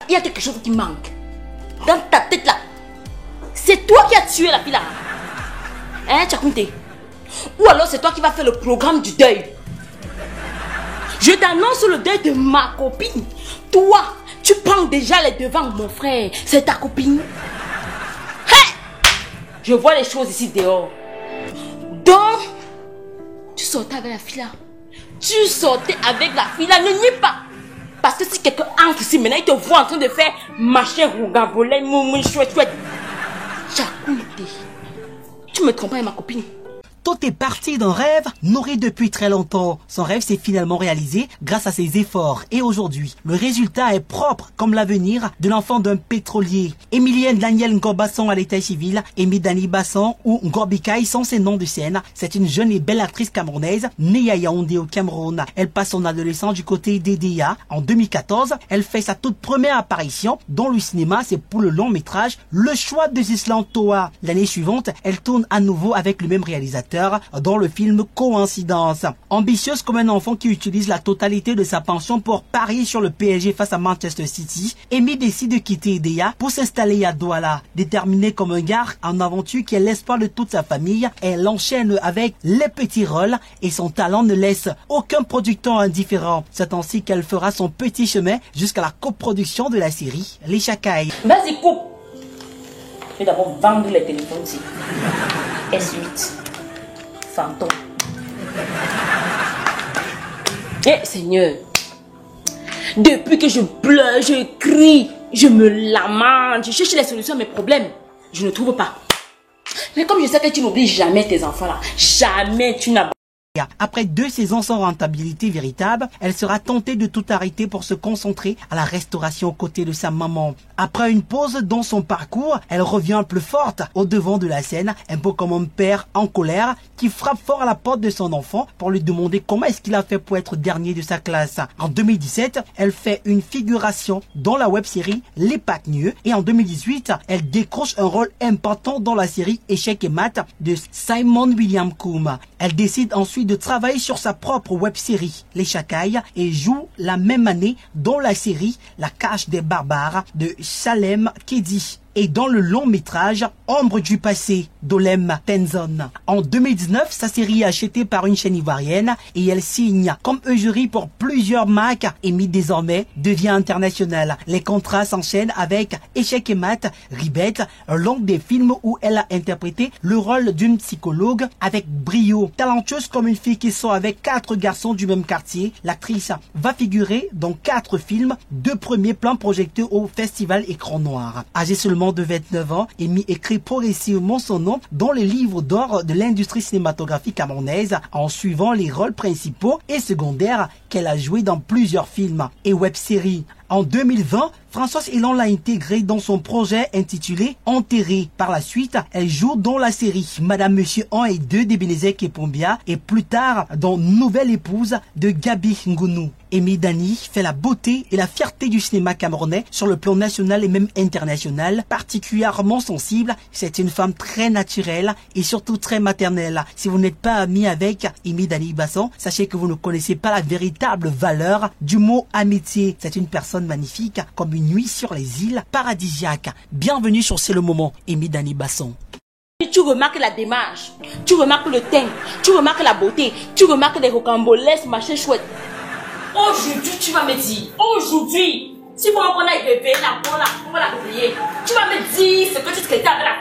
il y a quelque chose qui manque. Dans ta tête là. C'est toi qui as tué la fille là. Hein, tu as compté? Ou alors c'est toi qui vas faire le programme du deuil. Je t'annonce le deuil de ma copine. Toi, tu prends déjà les devants, mon frère. C'est ta copine. Hey! Je vois les choses ici dehors. Donc, tu sortais avec la fille là. Tu sortais avec la fille là. Ne nie pas. Parce que si quelqu'un entre ici, maintenant il te voit en train de faire machin, rougambolin, moumoun, chouette, chouette. Chakounté. Tu me trompes avec ma copine. Tout est parti d'un rêve nourri depuis très longtemps. Son rêve s'est finalement réalisé grâce à ses efforts. Et aujourd'hui, le résultat est propre comme l'avenir de l'enfant d'un pétrolier. Emilienne Danielle Ngor-Basson à l'état civil, Emi Dani Basson ou Ngor-Bikaï sont ses noms de scène. C'est une jeune et belle actrice camerounaise née à Yaoundé au Cameroun. Elle passe son adolescence du côté d'EDA. En 2014, elle fait sa toute première apparition dans le cinéma. C'est pour le long métrage Le choix de Zislan Toa. L'année suivante, elle tourne à nouveau avec le même réalisateur dans le film Coïncidence. Ambitieuse comme un enfant qui utilise la totalité de sa pension pour parier sur le PSG face à Manchester City, Emi décide de quitter EDA pour s'installer à Douala. Déterminée comme un gars en aventure qui est l'espoir de toute sa famille, elle enchaîne avec les petits rôles et son talent ne laisse aucun producteur indifférent. C'est ainsi qu'elle fera son petit chemin jusqu'à la coproduction de la série Les Chakaï. Vas-y, coupe. Je vais d'abord vendre les téléphones ici. S8. Fantôme. Eh Seigneur, depuis que je pleure, je crie, je me lamente, je cherche les solutions à mes problèmes, je ne trouve pas. Mais comme je sais que tu n'oublies jamais tes enfants là, jamais tu n'as... Après 2 saisons sans rentabilité véritable, elle sera tentée de tout arrêter pour se concentrer à la restauration aux côtés de sa maman. Après une pause dans son parcours, elle revient plus forte au devant de la scène, un peu comme un père en colère qui frappe fort à la porte de son enfant pour lui demander comment est-ce qu'il a fait pour être dernier de sa classe. En 2017, elle fait une figuration dans la web-série Les Patgneux et en 2018, elle décroche un rôle important dans la série Échec et Maths de Simon William Coombe. Elle décide ensuite de travailler sur sa propre web-série Les Chakaï et joue la même année dans la série La Cage des Barbares de Salem Kedi et dans le long métrage Ombre du passé d'Olem Tenzon. En 2019, sa série est achetée par une chaîne ivoirienne et elle signe comme égérie pour plusieurs marques. Emi désormais devient internationale. Les contrats s'enchaînent avec Échec et Maths, Ribet, l'un des films où elle a interprété le rôle d'une psychologue avec brio. Talentueuse comme une fille qui sort avec 4 garçons du même quartier, l'actrice va figurer dans 4 films, 2 premiers plans projetés au festival Écran Noir. Âgée seulement de 29 ans, Emi écrit progressivement son nom dans les livres d'or de l'industrie cinématographique camerounaise en suivant les rôles principaux et secondaires qu'elle a joués dans plusieurs films et web-séries. En 2020, Françoise Elan l'a intégrée dans son projet intitulé Enterré. Par la suite, elle joue dans la série Madame, Monsieur 1 et 2 d'Ebenezer Kepombia et plus tard dans Nouvelle épouse de Gabi Ngounou. Emi Dani fait la beauté et la fierté du cinéma camerounais sur le plan national et même international. Particulièrement sensible, c'est une femme très naturelle et surtout très maternelle. Si vous n'êtes pas ami avec Emi Dani Basson, sachez que vous ne connaissez pas la véritable valeur du mot amitié. C'est une personne magnifique comme une nuit sur les îles paradisiaques. Bienvenue sur C'est le moment, Emi Dani Basson. Tu remarques la démarche, tu remarques le teint, tu remarques la beauté, tu remarques les rocambolesques, machin chouette. Aujourd'hui, tu vas me dire, aujourd'hui, si vous m'en prenez avec bébé, on va la réveiller. Tu vas me dire ce que tu traitais avec la